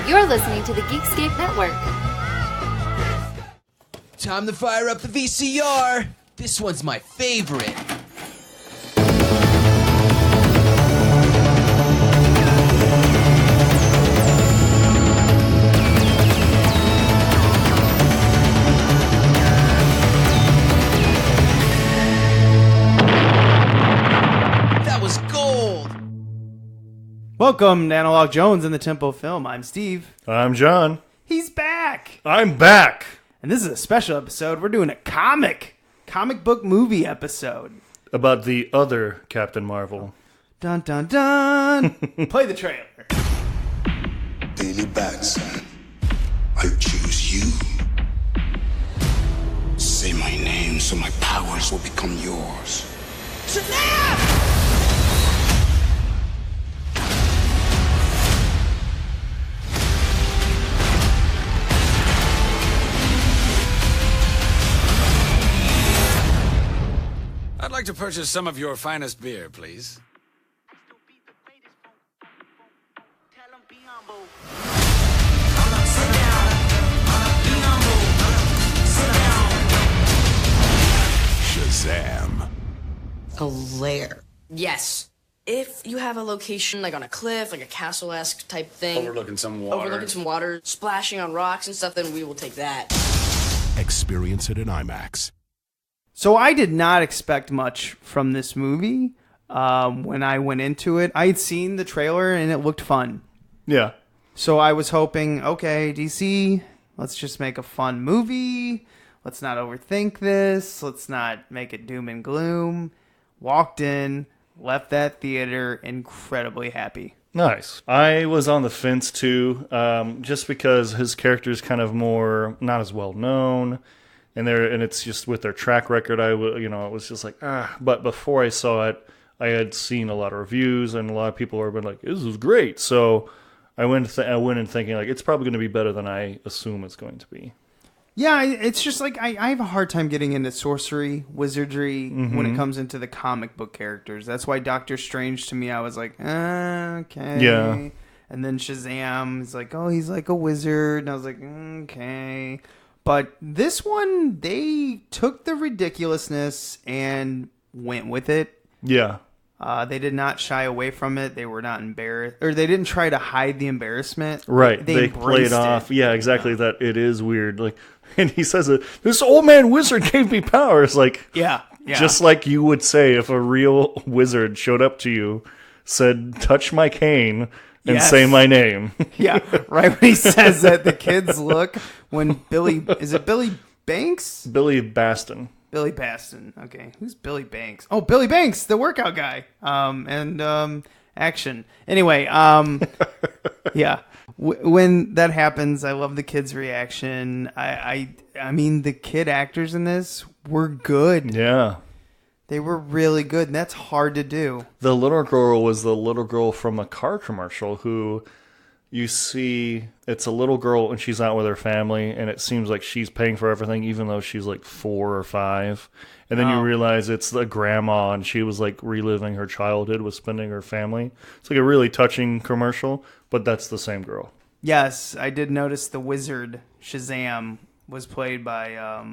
You're listening to the Geekscape Network. Time to fire up the VCR. This one's my favorite. That was gold. Welcome to Analog Jones in the Tempo Film. I'm Steve. I'm John. He's back. I'm back. And this is a special episode. We're doing a comic book movie episode. About the other Captain Marvel. Dun, dun, dun. Play the trailer. Daily Batson, I choose you. Say my name so my powers will become yours. Shazam! I'd like to purchase some of your finest beer, please. Shazam. A lair. Yes. If you have a location like on a cliff, like a castle-esque type thing. Overlooking some water. Splashing on rocks and stuff, then we will take that. Experience it in IMAX. So I did not expect much from this movie when I went into it. I had seen the trailer and it looked fun. Yeah. So I was hoping, okay, DC, let's just make a fun movie. Let's not overthink this. Let's not make it doom and gloom. Walked in, left that theater incredibly happy. Nice. I was on the fence too, just because his character is kind of more not as well known. And it's just with their track record, it was just like, But before I saw it, I had seen a lot of reviews, and a lot of people were been like, this is great. So I went in thinking, like, it's probably going to be better than I assume it's going to be. Yeah, it's just like, I have a hard time getting into sorcery, wizardry, when it comes into the comic book characters. That's why Doctor Strange, to me, I was like, okay. Yeah. And then Shazam is like, oh, he's like a wizard. And I was like, okay. But this one, they took the ridiculousness and went with it. Yeah. They did not shy away from it. They were not embarrassed. Or they didn't try to hide the embarrassment. Right. They played off. Yeah, exactly. That it is weird. Like, and he says, this old man wizard gave me powers. Like, yeah. Just like you would say if a real wizard showed up to you, said, touch my cane, and say my name. Yeah, right when he says that, the kids look when is it Billy Banks? Billy Baston. Billy Baston. Okay, who's Billy Banks? Oh, Billy Banks, the workout guy. And action. Anyway, yeah. When that happens, I love the kids' reaction. I mean, the kid actors in this were good. Yeah. They were really good, and that's hard to do. The little girl was the little girl from a car commercial who you see, it's a little girl and she's out with her family, and it seems like she's paying for everything, even though she's like 4 or 5. And then you realize it's the grandma, and she was like reliving her childhood with spending her family. It's like a really touching commercial, but that's the same girl. Yes, I did notice the wizard, Shazam, was played by...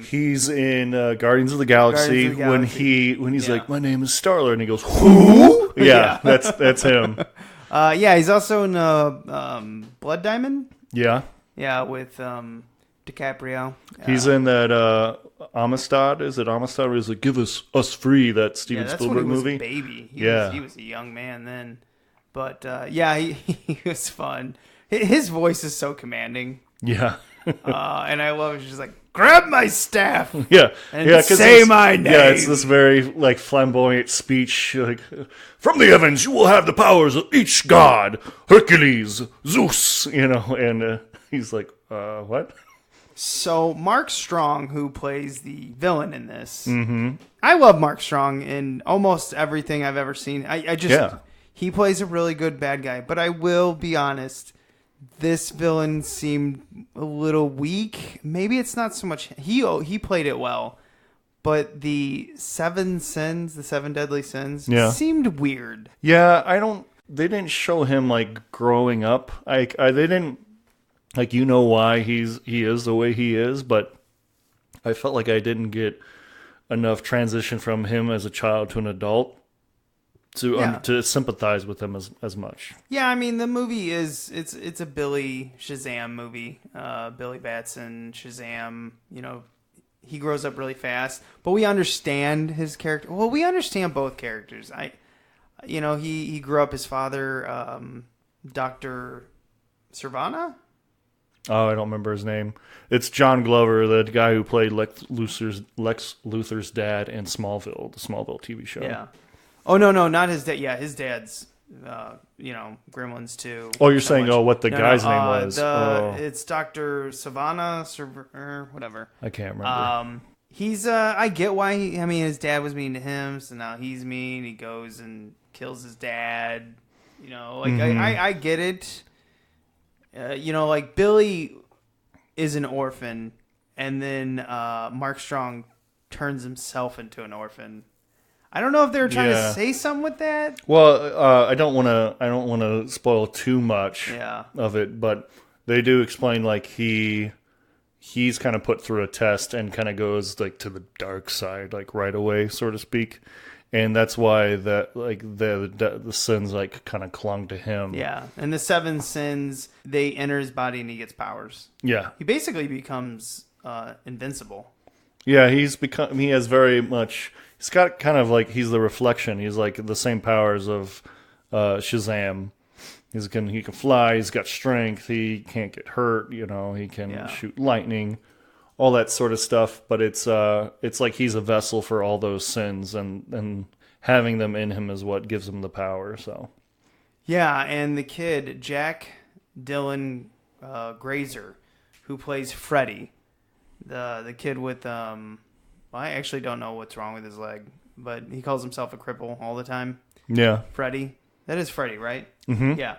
He's in Guardians of the Galaxy, when he's like, my name is Starler, and he goes, who? Yeah, that's him. He's also in Blood Diamond. Yeah. Yeah, with DiCaprio. He's in that Amistad. Is it Amistad? Where he's like, give us free, that Steven Spielberg movie. That's when he was a baby. He was a young man then. But he was fun. His voice is so commanding. Yeah. And I love it. She's like, grab my staff. Yeah. And say my name. Yeah, it's this very like flamboyant speech. Like, from the heavens, you will have the powers of each god. Hercules, Zeus, and he's like, what? So Mark Strong, who plays the villain in this, I love Mark Strong in almost everything I've ever seen. He plays a really good bad guy. But I will be honest, this villain seemed a little weak. Maybe it's not so much he played it well, but the 7 sins, the 7 deadly sins, seemed weird. Yeah, I don't. they didn't show him like growing up. They didn't like why he is the way he is, but I felt like I didn't get enough transition from him as a child to an adult to sympathize with him as much. Yeah, I mean the movie it's a Billy Shazam movie. Billy Batson, Shazam, he grows up really fast, but we understand his character. Well, we understand both characters. He grew up, his father, Dr. Sivana? Oh, I don't remember his name. It's John Glover, the guy who played Lex Luthor's dad in Smallville, the Smallville TV show. Yeah. Oh, no, not his dad. Yeah, his dad's, Gremlins too. Oh, you're saying, what the guy's name was? It's Dr. Sivana, or whatever. I can't remember. He's, I get why his dad was mean to him, so now he's mean. He goes and kills his dad. I get it. Like Billy is an orphan, and then Mark Strong turns himself into an orphan. I don't know if they were trying to say something with that. Well, I don't want to spoil too much of it, but they do explain like he's kind of put through a test and kind of goes like to the dark side like right away, so to speak. And that's why the sins like kind of clung to him. Yeah, and the 7 sins, they enter his body and he gets powers. Yeah, he basically becomes invincible. Yeah, he has very much. He's got kind of like he's the reflection. He's like the same powers of Shazam. He can fly. He's got strength. He can't get hurt. He can shoot lightning. All that sort of stuff, but it's like he's a vessel for all those sins, and having them in him is what gives him the power. So, yeah, and the kid Jack Dylan Grazer, who plays Freddy, the kid with I actually don't know what's wrong with his leg, but he calls himself a cripple all the time. Yeah, Freddy. That is Freddy, right? Mm-hmm. Yeah.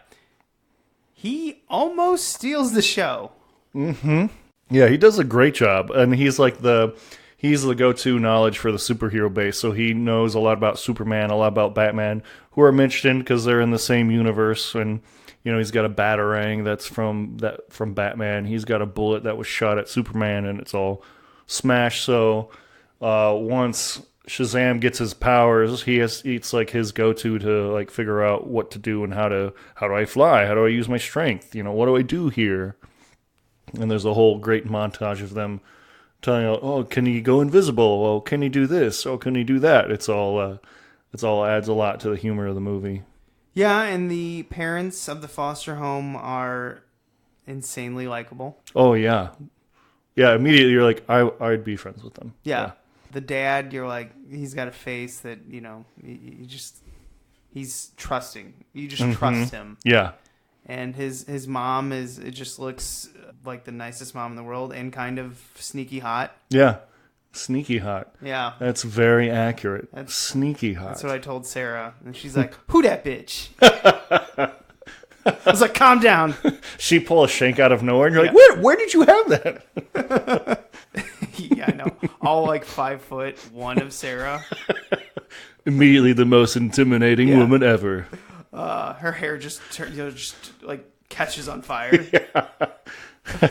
He almost steals the show. Mm-hmm. Yeah, he does a great job, and he's the go-to knowledge for the superhero base. So he knows a lot about Superman, a lot about Batman, who are mentioned because they're in the same universe. And he's got a batarang that's from Batman. He's got a bullet that was shot at Superman, and it's all smashed. So once Shazam gets his powers, it's like his go-to to like figure out what to do and how do I fly? How do I use my strength? What do I do here? And there's a whole great montage of them telling, "Oh, can he go invisible? Oh, can he do this? Oh, can he do that?" It's all adds a lot to the humor of the movie. Yeah, and the parents of the foster home are insanely likable. Oh yeah, yeah. Immediately you're like, I'd be friends with them. Yeah. The dad, you're like, he's got a face that he's trusting. You just trust him. Yeah. And his mom just looks like the nicest mom in the world and kind of sneaky hot. Yeah. Sneaky hot. Yeah. That's very accurate. That's sneaky hot. That's what I told Sarah. And she's like, who that bitch? I was like, calm down. She pulled a shank out of nowhere and you're like, where did you have that? Yeah, I know. All like 5'1" of Sarah. Immediately the most intimidating woman ever. Her hair just like catches on fire. Yeah.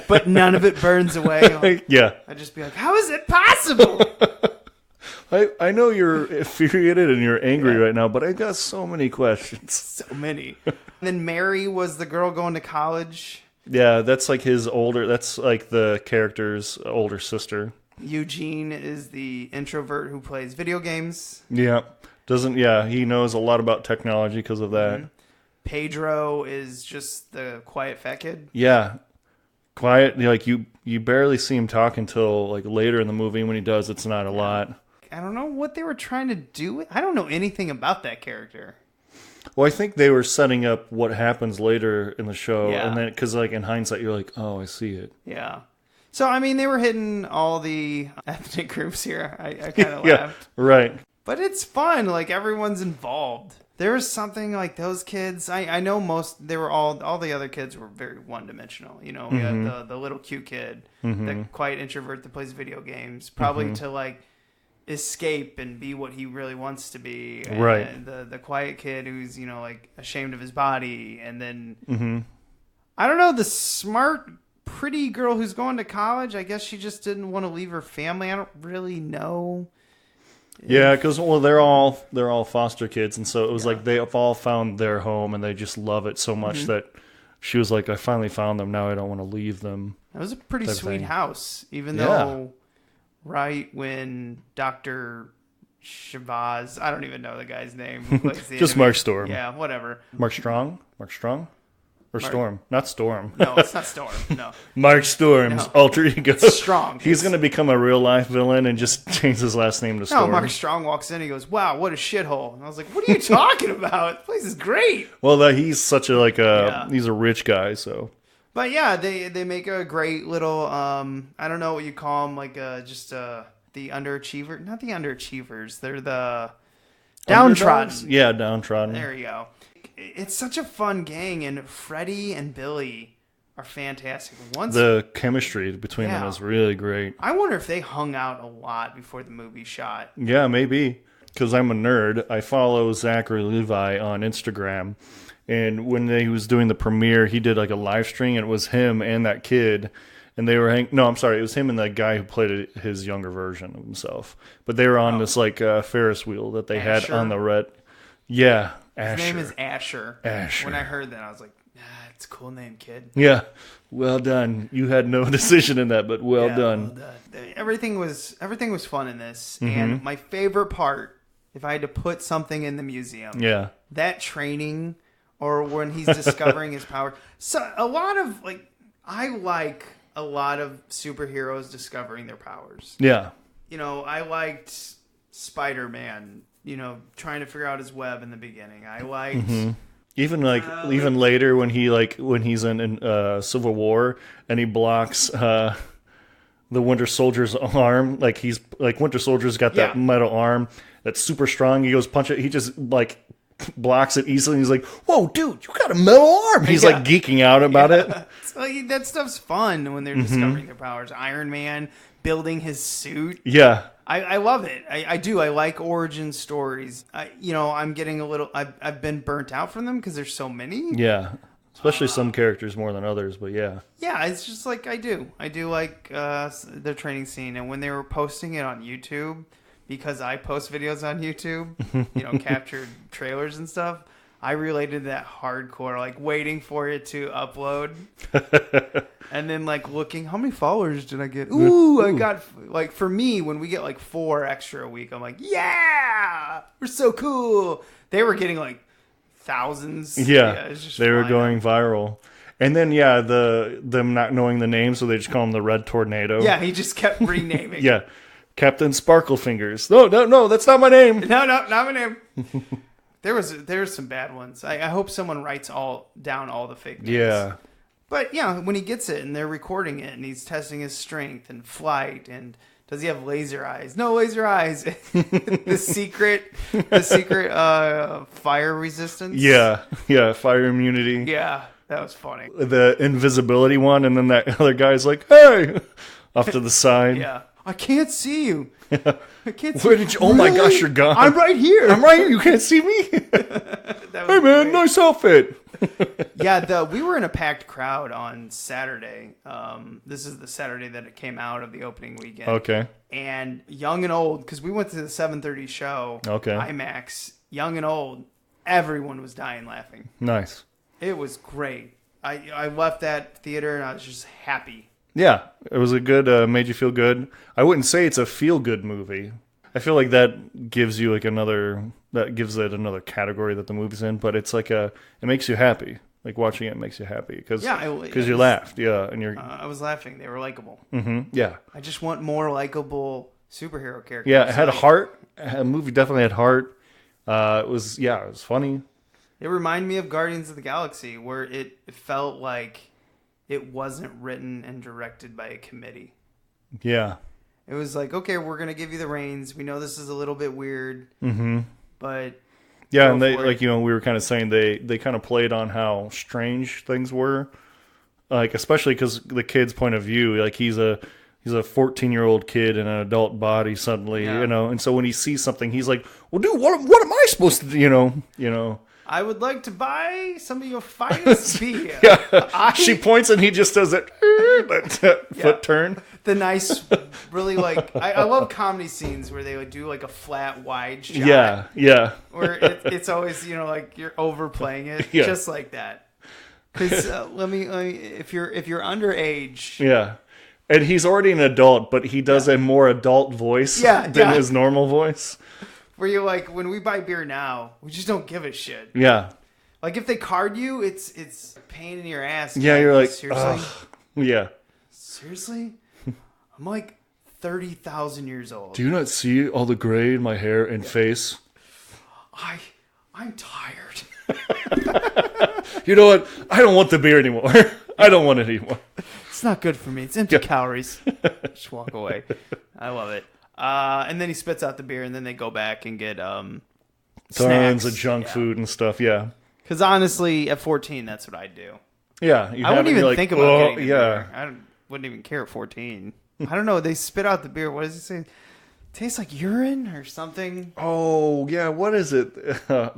But none of it burns away. Yeah. I'd just be like, how is it possible? I know you're infuriated and you're angry right now, but I got so many questions. So many. And then Mary was the girl going to college. Yeah, that's like that's like the character's older sister. Eugene is the introvert who plays video games. Yeah. He knows a lot about technology because of that. Mm-hmm. Pedro is just the quiet fat kid. Yeah. Quiet, like you barely see him talk until like later in the movie. When he does, it's not a lot. I don't know what they were trying to do. I don't know anything about that character. Well, I think they were setting up what happens later in the show, and then because like in hindsight, you're like, oh, I see it. Yeah. So I mean, they were hitting all the ethnic groups here. I kind of laughed. Right. But it's fun. Like everyone's involved. There was something like those kids. I know they were all the other kids were very one dimensional. We had the little cute kid, the quiet introvert that plays video games, probably to like escape and be what he really wants to be. Right. And the quiet kid who's, like ashamed of his body. And then, Mm-hmm. I don't know, the smart, pretty girl who's going to college. I guess she just didn't want to leave her family. I don't really know. Yeah, because they're all foster kids, and so it was like they've all found their home, and they just love it so much that she was like, "I finally found them. Now I don't want to leave them." It was a pretty sweet thing. house, even though right when Dr. Shabazz, I don't even know the guy's name. Who plays the Just enemy. Mark Storm. Yeah, whatever. Mark Strong? Or Storm? Not Storm. No, it's not Storm. No. Mark Storm's alter ego. It's Strong. He's going to become a real life villain and just change his last name to Storm. No, Mark Strong walks in and he goes, "Wow, what a shithole." And I was like, "What are you talking about? This place is great." Well, he's such he's a rich guy, so. But yeah, they make a great little, I don't know what you call them, like the underachiever. Not the underachievers. They're the downtrodden. Underdogs? Yeah, downtrodden. There you go. It's such a fun gang, and Freddy and Billy are fantastic. The chemistry between them is really great. I wonder if they hung out a lot before the movie shot. Yeah, maybe. Because I'm a nerd. I follow Zachary Levi on Instagram. And when he was doing the premiere, he did like a live stream, and it was him and that kid. And they were it was him and the guy who played his younger version of himself. But they were on this Ferris wheel that they had on the red. Yeah, Asher. His name is Asher. Asher. When I heard that, I was like, it's a cool name, kid. Yeah, well done. You had no decision in that, but well done. Well done. Everything was fun in this. And my favorite part, if I had to put something in the museum, that training or when he's discovering his power. So I like a lot of superheroes discovering their powers. Yeah. I liked Spider-Man, trying to figure out his web in the beginning. I liked even later when he's in Civil War and he blocks the Winter Soldier's arm, Winter Soldier's got that metal arm that's super strong. He goes punch it. He just blocks it easily. He's like, "Whoa, dude, you got a metal arm!" He's geeking out about it. That stuff's fun when they're discovering their powers. Iron Man building his suit. Yeah. I love it. I do. I like origin stories. I'm getting a little. I've been burnt out from them because there's so many. Yeah, especially some characters more than others. But yeah. Yeah, it's just like I do. I do like the training scene, and when they were posting it on YouTube, because I post videos on YouTube, captured trailers and stuff. I related that hardcore, waiting for it to upload. And then, looking, how many followers did I get? Ooh, I got, for me, when we get, 4 extra a week, I'm like, yeah, we're so cool. They were getting, thousands. Yeah, they were going viral. And then, them not knowing the name, so they just call him the Red Tornado. Yeah, he just kept renaming. Yeah, Captain Sparklefingers. No, that's not my name. No, not my name. There was some bad ones. I hope someone writes down all the fake names. Yeah. But when he gets it and they're recording it and he's testing his strength and flight and does he have laser eyes? No laser eyes. the secret fire resistance. Yeah, fire immunity. Yeah, that was funny. The invisibility one, and then that other guy's like, "Hey," off to the side. Yeah, I can't see you. I can't see. Where did you? Oh my gosh, you're gone. I'm right here. You can't see me. Hey man, great. nice outfit. We were in a packed crowd on Saturday. This is the Saturday that it came out of the opening weekend. Okay. And young and old, because we went to the 7:30 show. Okay. IMAX. Young and old, everyone was dying laughing. Nice. It was great. I left that theater and I was just happy. Yeah, it was a good, made you feel good. I wouldn't say it's a feel-good movie. I feel like that gives you gives it another category that the movie's in, but it's it makes you happy. Watching it makes you happy because you laughed. Yeah, and you're. I was laughing. They were likable. Mm-hmm. Yeah. I just want more likable superhero characters. Yeah, it had heart. The movie definitely had heart. It was funny. It reminded me of Guardians of the Galaxy, where it felt like it wasn't written and directed by a committee. Yeah. It was okay, we're going to give you the reins. We know this is a little bit weird, but... Yeah, and they, we were kind of saying, they kind of played on how strange things were. Especially because the kid's point of view, he's a he's a 14-year-old kid in an adult body suddenly, you know. And so when he sees something, he's like, "Well, dude, what am I supposed to do?" You know. I would like to buy some of your finest beer. She points and he just does that foot turn. The nice, really like, I love comedy scenes where they would do like a flat, wide shot. Yeah. Where it's always, like you're overplaying it, just like that. Because let me, if you're underage. Yeah. And he's already an adult, but he does a more adult voice than his normal voice. Where you're like, when we buy beer now, we just don't give a shit. Yeah. Like if they card you, it's a pain in your ass. Yeah, you're like, seriously? Yeah. Seriously? I'm like 30,000 years old. Do you not see all the gray in my hair and face? I'm tired. You know what? I don't want the beer anymore. I don't want it anymore. It's not good for me. It's empty calories. Just walk away. I love it. And then he spits out the beer, and then they go back and get tons snacks. of junk food and stuff. Yeah. Because honestly, at 14, that's what I'd do. Yeah. I wouldn't even think about getting the beer. I wouldn't even care at 14. I don't know. They spit out the beer. What does it say? Tastes like urine or something. Oh, yeah. What is it?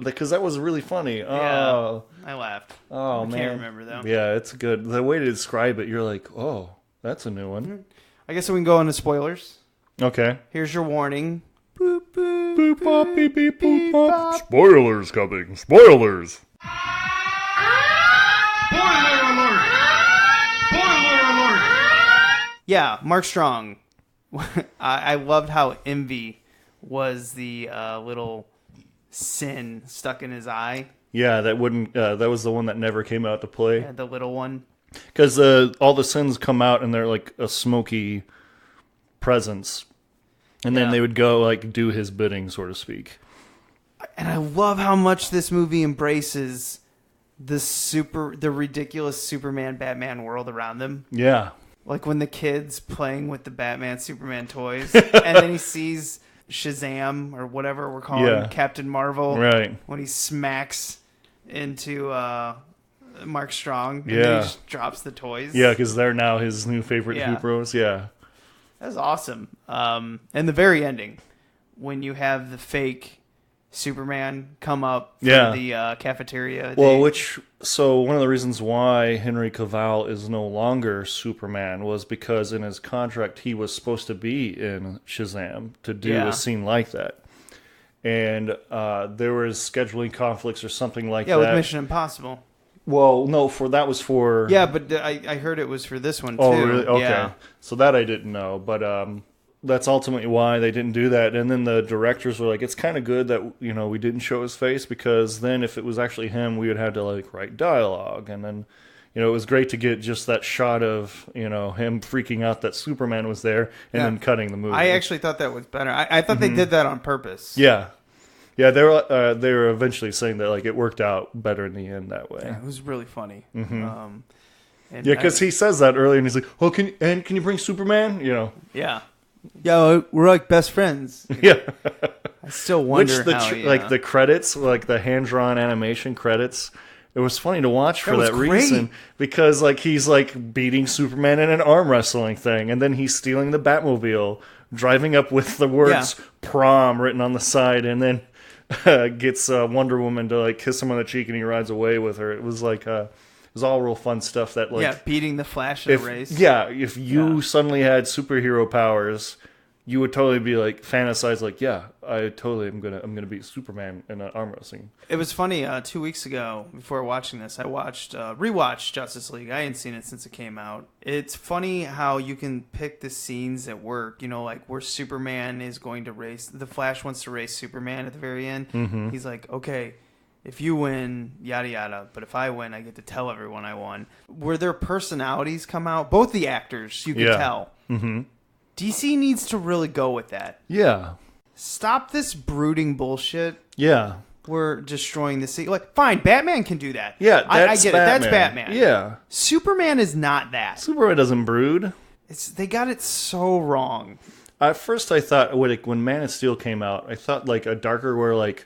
Because that was really funny. Yeah, I laughed. Oh, man. I can't remember, though. Yeah, it's good. The way to describe it, you're like, oh, that's a new one. I guess we can go into spoilers. Okay. Here's your warning. Boop, boop, boop, bop, beep, beep, boop, bop. Spoilers coming. Spoilers. Spoiler alert! Spoiler alert! Yeah, Mark Strong. I loved how envy was the little sin stuck in his eye. Yeah, that wouldn't. That was the one that never came out to play. Yeah, the little one. Because all the sins come out and they're like a smoky presence, and then they would go like do his bidding, so to speak. And I love how much this movie embraces the ridiculous Superman Batman world around them. Yeah. Like when the kid's playing with the Batman Superman toys, and then he sees Shazam or whatever we're calling Captain Marvel. Right. When he smacks into Mark Strong, and then he just drops the toys. Yeah, because they're now his new favorite heroes. Yeah. That was awesome. And the very ending, when you have the fake Superman come up from the cafeteria. Well, so one of the reasons why Henry Cavill is no longer Superman was because in his contract he was supposed to be in Shazam to do a scene like that. And there was scheduling conflicts or something like that. Yeah, with Mission Impossible. Well, no, that was for... Yeah, but I heard it was for this one, too. Oh, really? Okay. Yeah. So that I didn't know, but that's ultimately why they didn't do that. And then the directors were like, it's kind of good that, we didn't show his face, because then if it was actually him, we would have to, like, write dialogue. And then, it was great to get just that shot of, him freaking out that Superman was there and then cutting the movie. I actually thought that was better. I thought they did that on purpose. Yeah. Yeah, they were eventually saying that like it worked out better in the end that way. Yeah, it was really funny. Mm-hmm. Because he says that earlier, and he's like, "Oh, can you bring Superman?" Yeah, we're like best friends. Yeah, I still wonder like the credits, like the hand-drawn animation credits. It was funny to watch for that reason, because like he's like beating Superman in an arm wrestling thing, and then he's stealing the Batmobile, driving up with the words "prom" written on the side, and then gets Wonder Woman to like kiss him on the cheek, and he rides away with her. It was like it was all real fun stuff. That like beating the Flash in a race. Yeah, if you suddenly had superhero powers, you would totally be like fantasize like, I totally am gonna be Superman in an arm wrestling. It was funny. 2 weeks ago, before watching this, I rewatched Justice League. I hadn't seen it since it came out. It's funny how you can pick the scenes at work. Like where Superman is going to race. The Flash wants to race Superman at the very end. Mm-hmm. He's like, okay, if you win, yada yada. But if I win, I get to tell everyone I won. Where their personalities come out, both the actors, you can tell. Mm-hmm. DC needs to really go with that. Yeah. Stop this brooding bullshit. Yeah. We're destroying the city. Like, fine, Batman can do that. Yeah, I get it. That's Batman. Yeah. Superman is not that. Superman doesn't brood. They got it so wrong. At first, I thought when Man of Steel came out, I thought like a darker, where like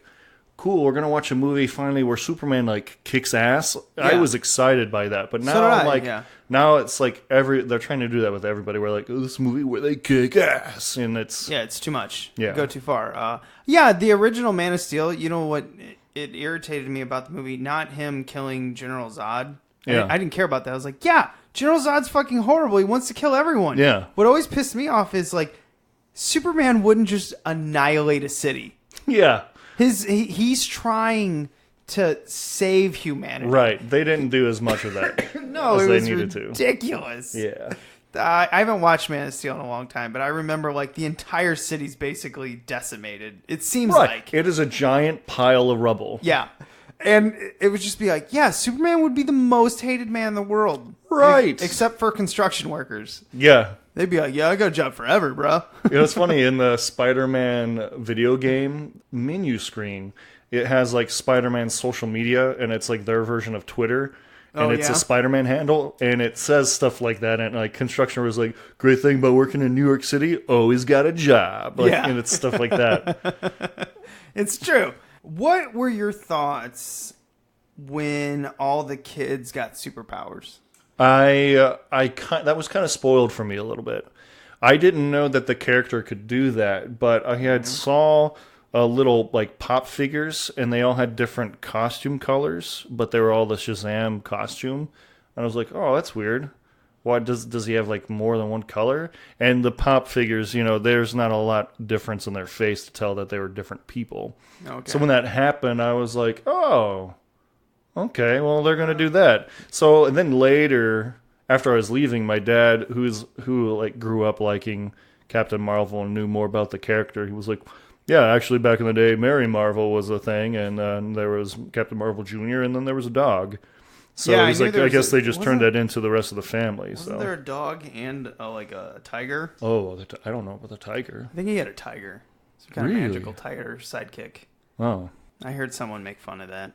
cool, we're gonna watch a movie finally where Superman like kicks ass. I was excited by that, but now So did I'm I, like, yeah. now it's like they're trying to do that with everybody. We're like, oh, this movie where they kick ass, and it's it's too much. Yeah. Go too far. The original Man of Steel. You know what? It irritated me about the movie. Not him killing General Zod. Yeah. I didn't care about that. I was like, yeah, General Zod's fucking horrible. He wants to kill everyone. Yeah. What always pissed me off is like Superman wouldn't just annihilate a city. yeah. He's trying to save humanity. Right. They didn't do as much of that No, as it they was needed to. ridiculous. Yeah. I haven't watched Man of Steel in a long time, but I remember like the entire city's basically decimated. It seems like. It is a giant pile of rubble. Yeah. And it would just be like, yeah, Superman would be the most hated man in the world. Right. Except for construction workers. Yeah. They'd be like, yeah, I got a job forever, bro. You know, it's funny, in the Spider-Man video game menu screen, it has like Spider-Man's social media, and it's like their version of Twitter. And it's a Spider-Man handle, and it says stuff like that. And like construction was like, great thing about working in New York City, always got a job. Like, and it's stuff like that. It's true. What were your thoughts when all the kids got superpowers? That was kind of spoiled for me a little bit. I didn't know that the character could do that, but I had saw little like pop figures, and they all had different costume colors, but they were all the Shazam costume. And I was like, oh, that's weird. Why does he have like more than one color? And the pop figures, you know, there's not a lot difference in their face to tell that they were different people. Okay. So when that happened, I was like, oh, okay, well, they're going to do that. So, and then later, after I was leaving, my dad, who like grew up liking Captain Marvel and knew more about the character, he was like, yeah, actually, back in the day, Mary Marvel was a thing, and there was Captain Marvel Jr., and then there was a dog. So he's like, I guess they just turned that into the rest of the family. Wasn't there a dog and like a tiger? Oh, I don't know about the tiger. I think he had a tiger. Some kind of magical tiger sidekick. Oh. I heard someone make fun of that.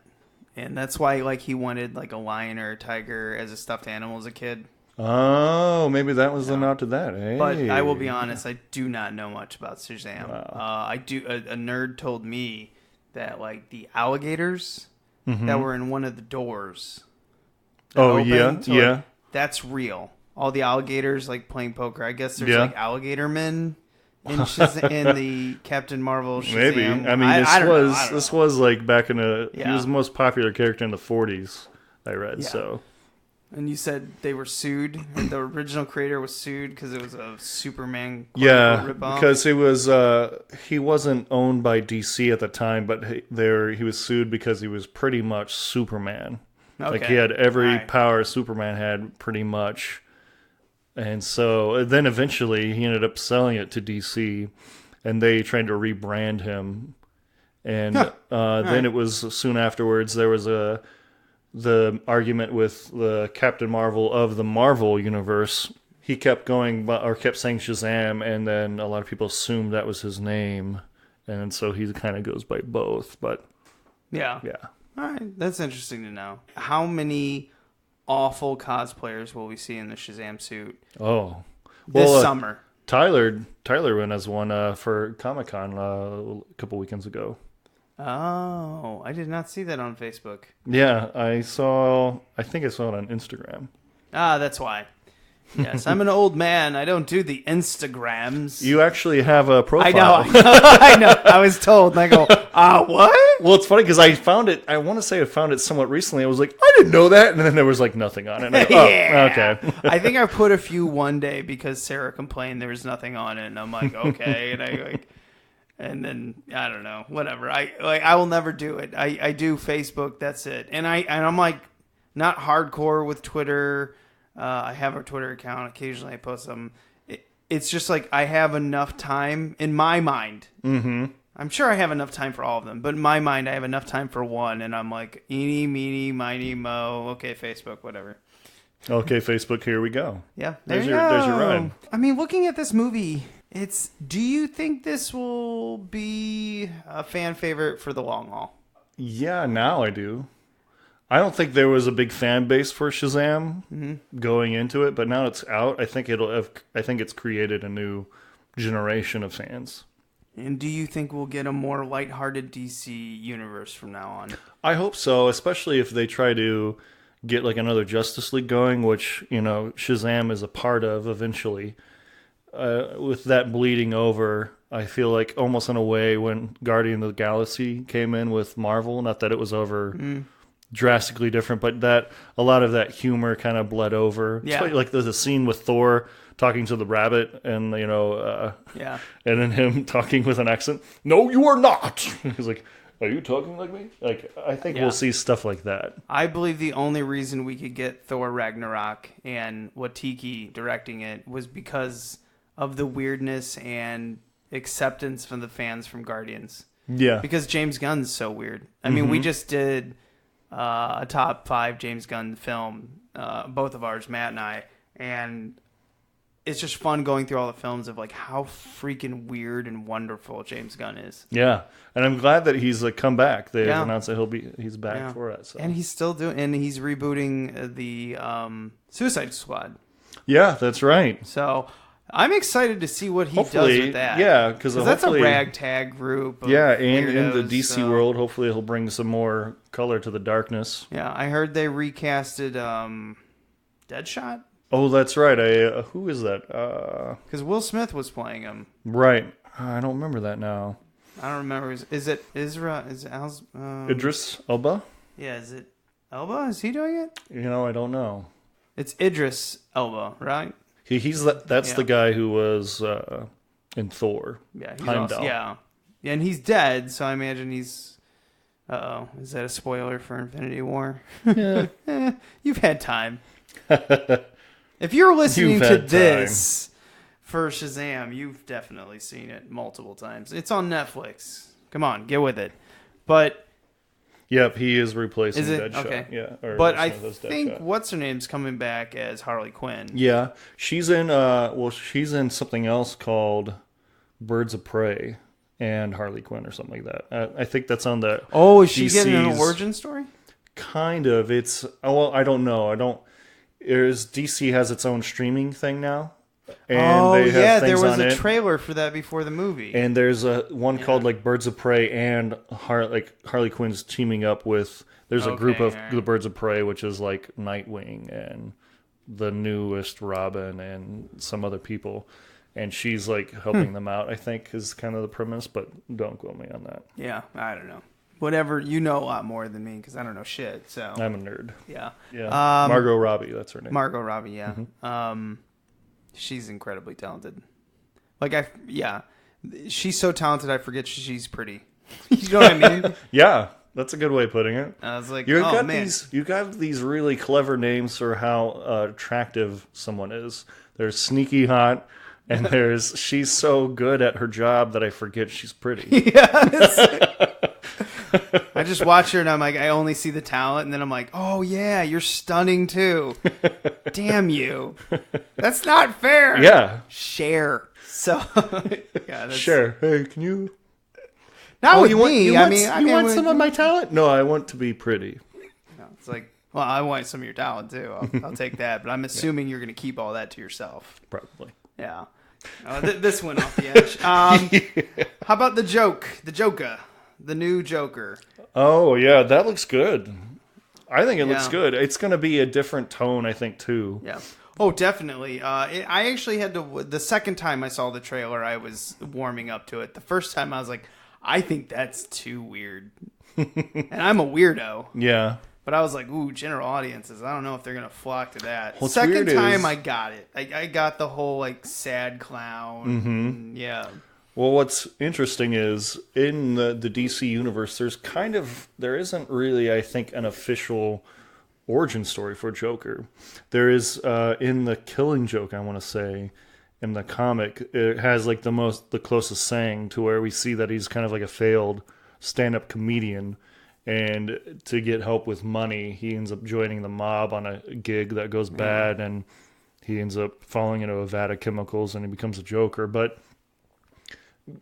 And that's why like he wanted like a lion or a tiger as a stuffed animal as a kid. Oh, maybe that was the nod to that. Hey. But I will be honest, I do not know much about Shazam. Wow. I do. A nerd told me that like the alligators that were in one of the doors. That's real. All the alligators like playing poker. I guess there's like alligator men in the Captain Marvel Shazam. Maybe. I mean, this was like back in he was the most popular character in the 40s, I read, so. And you said they were sued. The original creator was sued because it was a Superman ripoff. Because it was he wasn't owned by DC at the time, but he was sued because he was pretty much Superman. Okay. Like he had every power Superman had, pretty much. And so then eventually he ended up selling it to DC, and they tried to rebrand him. And then it was soon afterwards there was the argument with the Captain Marvel of the Marvel universe. He kept saying Shazam, and then a lot of people assumed that was his name, and so he kind of goes by both. But yeah. All right, that's interesting to know. How many awful cosplayers will we see in the Shazam suit? Oh, this summer. Tyler went as one for Comic-Con a couple weekends ago. Oh, I did not see that on Facebook. Yeah, I think I saw it on Instagram. Ah, that's why. Yes, I'm an old man. I don't do the Instagrams. You actually have a profile. I know. I was told. And I go, what? Well, it's funny because I found it. I want to say I found it somewhat recently. I was like, I didn't know that. And then there was like nothing on it. And I go, okay. I think I put a few one day because Sarah complained there was nothing on it. And I'm like, okay. And then I don't know, whatever. I will never do it. I do Facebook. That's it. And I'm like not hardcore with Twitter. I have a Twitter account. Occasionally I post some. It's just like I have enough time in my mind. Mm-hmm. I'm sure I have enough time for all of them, but in my mind I have enough time for one, and I'm like, eeny, meeny, miny, mo. Okay, Facebook, whatever. Okay, Facebook, here we go. Yeah, there's your ride. I mean, looking at this movie, do you think this will be a fan favorite for the long haul? Yeah, now I do. I don't think there was a big fan base for Shazam going into it, but now it's out. I think it's created a new generation of fans. And do you think we'll get a more lighthearted DC universe from now on? I hope so, especially if they try to get like another Justice League going, which, Shazam is a part of eventually. With that bleeding over, I feel like almost in a way when Guardian of the Galaxy came in with Marvel, not that it was over drastically different, but that a lot of that humor kind of bled over. Yeah. Like there's a scene with Thor talking to the rabbit and, and then him talking with an accent. No, you are not. He's like, are you talking like me? Like, I think we'll see stuff like that. I believe the only reason we could get Thor Ragnarok and Watiki directing it was because of the weirdness and acceptance from the fans from Guardians. Yeah. Because James Gunn's so weird. I mean, we just did a top 5 James Gunn film, both of ours, Matt and I, and it's just fun going through all the films of like how freaking weird and wonderful James Gunn is. Yeah, and I'm glad that he's come back. They announced that he's back for it. So. And he's still and he's rebooting the Suicide Squad. Yeah, that's right. So I'm excited to see what he does with that. Yeah, because that's a ragtag group. And in the DC world, hopefully he'll bring some more color to the darkness. Yeah, I heard they recasted Deadshot. Oh, that's right. Who is that? Because Will Smith was playing him. Right. I don't remember that now. I don't remember. Is it Isra? Is it Idris Elba? Yeah, is it Elba? Is he doing it? I don't know. It's Idris Elba, right? That's the guy who was in Thor. Yeah, Heimdall. And he's dead, so I imagine he's... Uh-oh. Is that a spoiler for Infinity War? Yeah. You've had time. If you're listening to this for Shazam, you've definitely seen it multiple times. It's on Netflix. Come on, get with it. But... Yep, he is replacing Deadshot. Okay. Yeah, but I think what's-her-name's coming back as Harley Quinn. Yeah, she's in she's in something else called Birds of Prey and Harley Quinn or something like that. I think that's on the is she getting an origin story? Kind of. It's I don't know. DC has its own streaming thing now. And there was a trailer for that before the movie. And there's one called like Birds of Prey and Harley Quinn's teaming up with. There's a group of the Birds of Prey, which is like Nightwing and the newest Robin and some other people, and she's like helping them out. I think is kind of the premise, but don't quote me on that. Yeah, I don't know. Whatever, you know a lot more than me because I don't know shit. So I'm a nerd. Yeah. Margot Robbie, that's her name. Margot Robbie, yeah. Mm-hmm. She's incredibly talented. She's so talented I forget she's pretty. You know what I mean? Yeah, that's a good way of putting it. I was like, you got these really clever names for how attractive someone is. There's sneaky hot, and there's she's so good at her job that I forget she's pretty. Yeah. I just watch her and I'm like, I only see the talent, and then I'm like, oh yeah, you're stunning too. Damn you. That's not fair. Yeah. Share. So Share. Hey, can you? Not with me. You want some of my talent? No, I want to be pretty. No, it's like, well, I want some of your talent too. I'll take that, but I'm assuming you're going to keep all that to yourself. Probably. Yeah. This went off the edge. How about the Joker? The new Joker. Oh, yeah, that looks good. I think it looks good. It's going to be a different tone, I think, too. Yeah. Oh, definitely. I actually had to... The second time I saw the trailer, I was warming up to it. The first time, I was like, I think that's too weird. And I'm a weirdo. Yeah. But I was like, ooh, general audiences. I don't know if they're going to flock to that. What's second time, is... I got it. I got the whole, like, sad clown. Mm-hmm. Yeah. Well, what's interesting is in the DC universe, there isn't really, I think, an official origin story for Joker. There is in the Killing Joke, I want to say, in the comic, it has like the closest saying to where we see that he's kind of like a failed stand-up comedian, and to get help with money, he ends up joining the mob on a gig that goes bad, and he ends up falling into a vat of chemicals, and he becomes a Joker, but.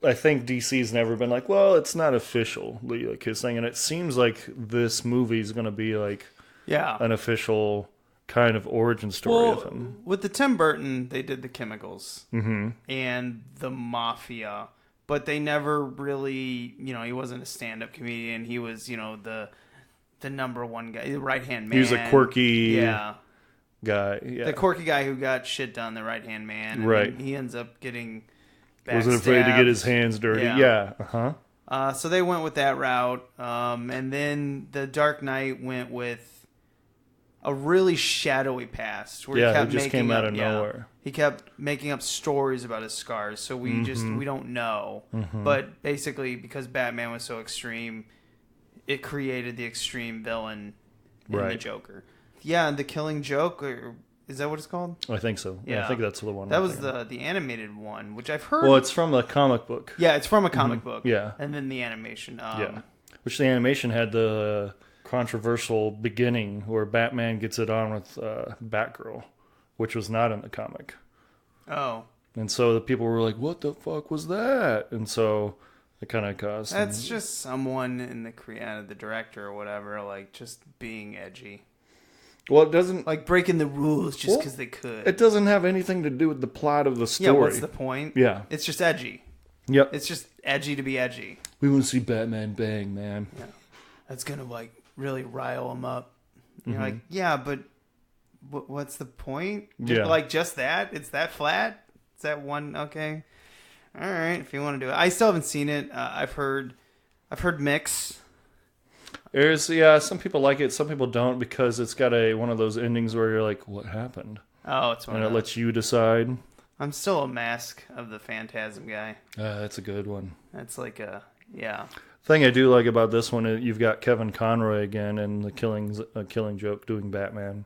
I think DC's never been like, well, it's not officially like his thing, and it seems like this movie is going to be like, an official kind of origin story of him. With the Tim Burton, they did the chemicals and the mafia but they never really, he wasn't a stand-up comedian. He was, the number one guy, the right-hand man. He was a quirky guy. Yeah. The quirky guy who got shit done, the right-hand man. Right. He ends up getting wasn't afraid to get his hands dirty. Yeah. Uh-huh. So they went with that route. And then The Dark Knight went with a really shadowy past. Where he just came out of nowhere. He kept making up stories about his scars, so we don't know. Mm-hmm. But basically, because Batman was so extreme, it created the extreme villain in the Joker. Yeah, and The Killing Joke, is that what it's called? I think so. Yeah, I think that's the one. That was the animated one, which I've heard. Well, it's from the comic book. Yeah, it's from a comic book. Yeah. And then the animation. Which the animation had the controversial beginning where Batman gets it on with Batgirl, which was not in the comic. Oh. And so the people were like, what the fuck was that? And so it kind of caused... That's just someone in the director or whatever, like, just being edgy. Well, it doesn't... Like, breaking the rules just because they could. It doesn't have anything to do with the plot of the story. Yeah, what's the point? Yeah. It's just edgy. Yep. It's just edgy to be edgy. We want to see Batman bang, man. Yeah. That's going to, like, really rile him up. And you're like, yeah, but what's the point? Yeah. Like, just that? It's that flat? It's that one? Okay. All right, if you want to do it. I still haven't seen it. I've heard mix. There's some people like it, some people don't, because it's got one of those endings where you're like, what happened? Oh, it's one and of it those. lets you decide. I'm still a Mask of the Phantasm guy. That's a good one. That's like thing I do like about this one is you've got Kevin Conroy again in the Killing Joke doing Batman.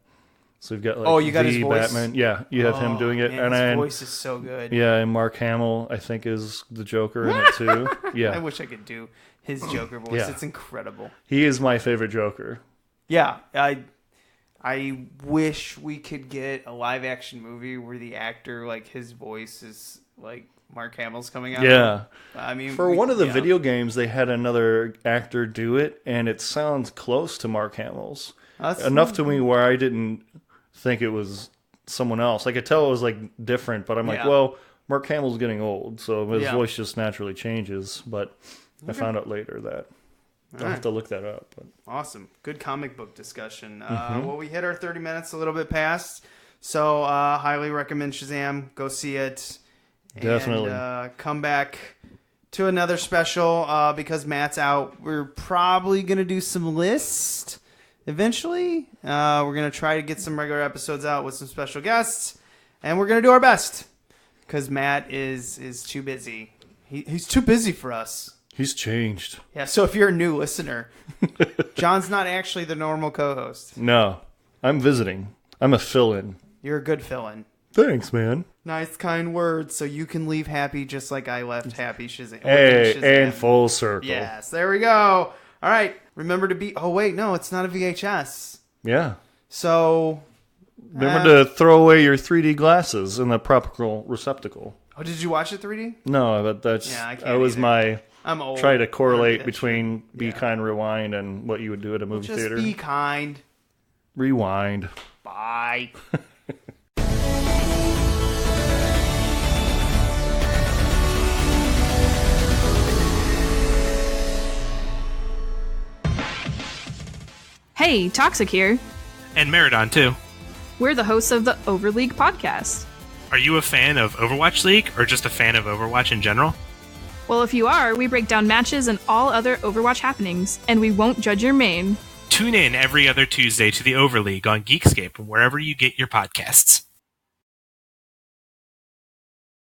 So you've got you got his voice? Batman. Yeah, you have him doing it, man, his voice is so good. Yeah, and Mark Hamill I think is the Joker in it too. Yeah, I wish I could do his Joker voice. Yeah. It's incredible. He is my favorite Joker. Yeah, I wish we could get a live action movie where the actor, like, his voice is like Mark Hamill's coming out. Yeah. I mean, for one of the video games, they had another actor do it, and it sounds close to Mark Hamill's. Enough to me where I didn't think it was someone else. I could tell it was, like, different, but I'm like, well, Mark Hamill's getting old, so his voice just naturally changes. But I found out later that. I'll have to look that up. But. Awesome. Good comic book discussion. Well, we hit our 30 minutes a little bit past, so highly recommend Shazam. Go see it. Definitely. And come back to another special because Matt's out. We're probably going to do some lists eventually. We're going to try to get some regular episodes out with some special guests, and we're going to do our best because Matt is too busy. He's too busy for us. He's changed. Yeah, so if you're a new listener, John's not actually the normal co-host. No, I'm visiting. I'm a fill-in. You're a good fill-in. Thanks, man. Nice, kind words, so you can leave happy just like I left happy. Shazam. Hey, and full circle. Yes, there we go. All right, remember to be... Oh, wait, no, it's not a VHS. Yeah. So... Remember to throw away your 3D glasses in the proper receptacle. Oh, did you watch it 3D? No, but that's... Yeah, I can't that was either. my... I'm old. Try to correlate between Be Kind, Rewind, and what you would do at a movie Just theater. be kind. Rewind. Bye. Hey, Toxic here. And Meridon, too. We're the hosts of the Overleague podcast. Are you a fan of Overwatch League, or just a fan of Overwatch in general? Well, if you are, we break down matches and all other Overwatch happenings, and we won't judge your main. Tune in every other Tuesday to the Overleague on Geekscape, wherever you get your podcasts.